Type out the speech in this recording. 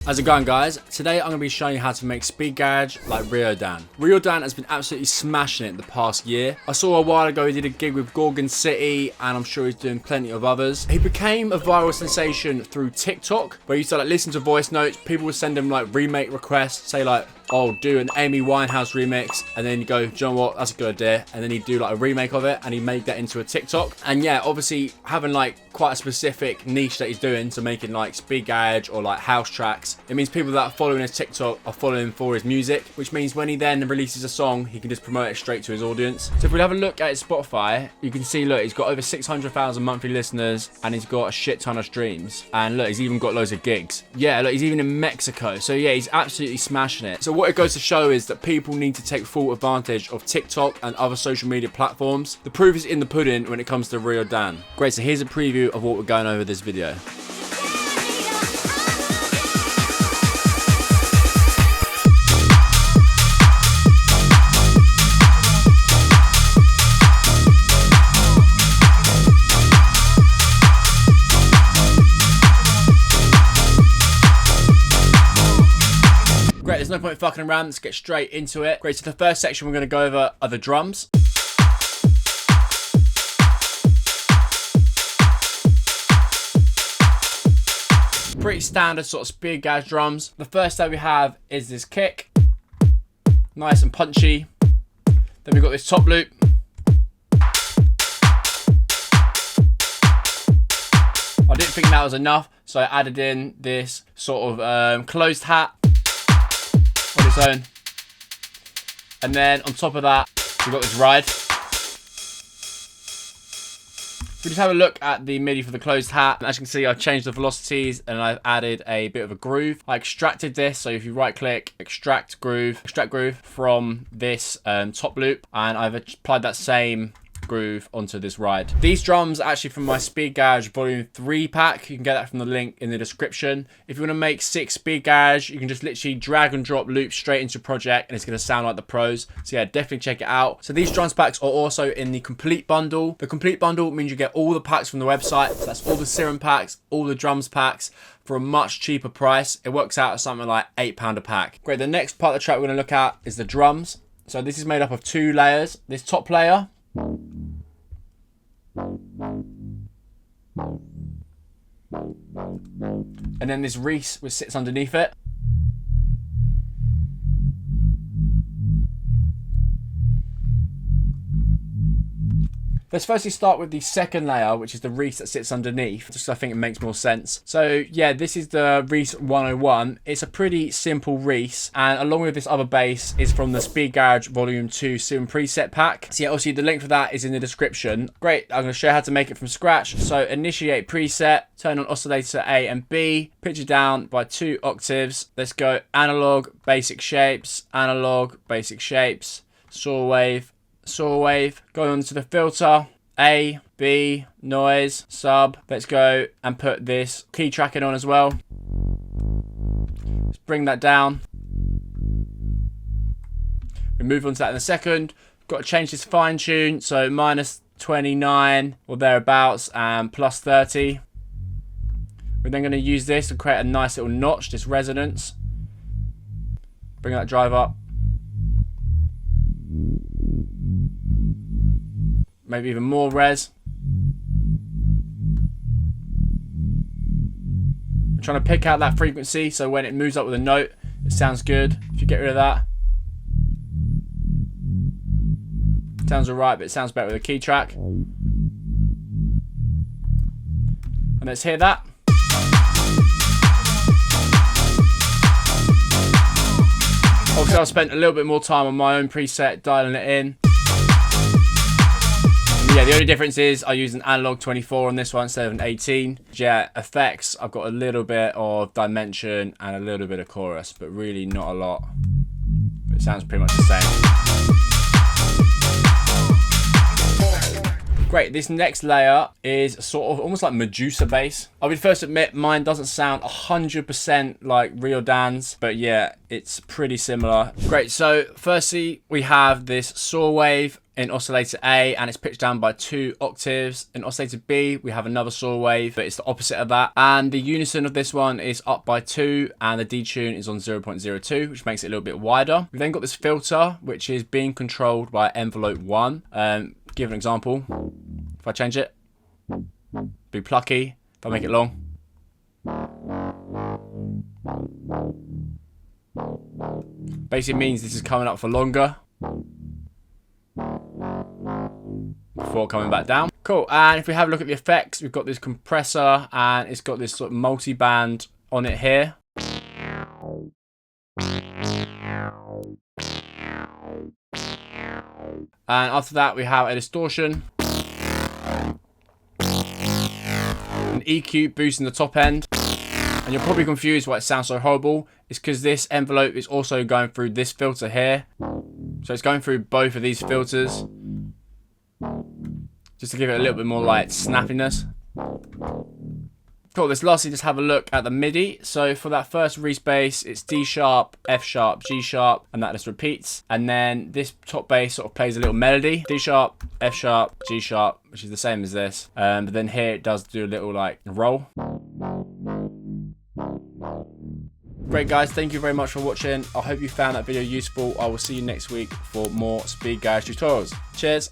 How's it going, guys? Today I'm going to be showing you how to make speed garage like Riordan. Riordan has been absolutely smashing it the past year. I saw a while ago he did a gig with Gorgon City, and I'm sure he's doing plenty of others. He became a viral sensation through TikTok, where he used to listen to voice notes. People would send him remake requests, say oh, do an Amy Winehouse remix, and then you go, do you know what, that's a good idea, and then he'd do a remake of it, and he made that into a TikTok. And yeah, obviously having quite a specific niche that he's doing, so making speed garage or house tracks, it means people that are following his TikTok are following him for his music, which means when he then releases a song, he can just promote it straight to his audience. So if we have a look at his Spotify, you can see, look, he's got over 600,000 monthly listeners, and he's got a shit ton of streams, and look, he's even got loads of gigs. Yeah, look, he's even in Mexico, so yeah, he's absolutely smashing it. So what it goes to show is that people need to take full advantage of TikTok and other social media platforms. The proof is in the pudding when it comes to Riordan. Great, so here's a preview of what we're going over this video. Great, there's no point fucking around, let's get straight into it. Great, so the first section we're going to go over are the drums. Pretty standard sort of speed garage drums. The first that we have is this kick. Nice and punchy. Then we've got this top loop. I didn't think that was enough, so I added in this sort of closed hat on its own, and then on top of that we've got this ride. We just have a look at the MIDI for the closed hat. As you can see, I've changed the velocities and I've added a bit of a groove. I extracted this, so if you right click, extract groove from this top loop, and I've applied that same groove onto this ride. These drums are actually from my Speed Garage Volume 3 pack. You can get that from the link in the description. If you want to make 6 Speed Garage, you can just literally drag and drop loops straight into your project and it's going to sound like the pros. So yeah, definitely check it out. So these drums packs are also in the complete bundle. The complete bundle means you get all the packs from the website. So that's all the serum packs, all the drums packs, for a much cheaper price. It works out at something like £8 a pack. Great, the next part of the track we're going to look at is the drums. So this is made up of 2 layers. This top layer, and then this reese which sits underneath it. Let's firstly start with the second layer, which is the reese that sits underneath, just so I think it makes more sense. So yeah, this is the Reese 101. It's a pretty simple reese, and along with this other bass is from the Speed Garage Volume 2 Serum Preset Pack. So yeah, obviously the link for that is in the description. Great, I'm going to show you how to make it from scratch. So initiate preset, turn on oscillator A and B, pitch it down by 2 octaves. Let's go analog, basic shapes, saw wave, go on to the filter, A, B, noise, sub. Let's go and put this key tracking on as well. Let's bring that down. We move on to that in a second. Got to change this fine tune, so minus 29 or thereabouts and plus 30. We're then going to use this to create a nice little notch, this resonance. Bring that drive up. Maybe even more res. I'm trying to pick out that frequency so when it moves up with a note, it sounds good. If you get rid of that, it sounds alright, but it sounds better with a key track. And let's hear that. Also, I've spent a little bit more time on my own preset dialing it in. Yeah, the only difference is I use an analog 24 on this one instead of an 18. Yeah, effects, I've got a little bit of dimension and a little bit of chorus, but really not a lot. But it sounds pretty much the same. Great, this next layer is sort of almost like Medusa bass. I would first admit mine doesn't sound 100% like Riordan's, but yeah, it's pretty similar. Great, so firstly we have this saw wave in oscillator A, and it's pitched down by 2 octaves. In oscillator B, we have another saw wave, but it's the opposite of that. And the unison of this one is up by 2, and the detune is on 0.02, which makes it a little bit wider. We've then got this filter, which is being controlled by envelope 1. Give an example. If I change it, be plucky. If I make it long, basically means this is coming up for longer before coming back down. Cool. And if we have a look at the effects, we've got this compressor, and it's got this sort of multi-band on it here. And after that, we have a distortion, an EQ boosting the top end. And you're probably confused why it sounds so horrible. It's because this envelope is also going through this filter here. So it's going through both of these filters, just to give it a little bit more like snappiness. Cool, let's lastly just have a look at the MIDI. So for that first Reese bass, it's D sharp, F sharp, G sharp, and that just repeats. And then this top bass sort of plays a little melody. D sharp, F sharp, G sharp, which is the same as this. But then here it does do a little like roll. Great guys, thank you very much for watching. I hope you found that video useful. I will see you next week for more speed garage tutorials. Cheers.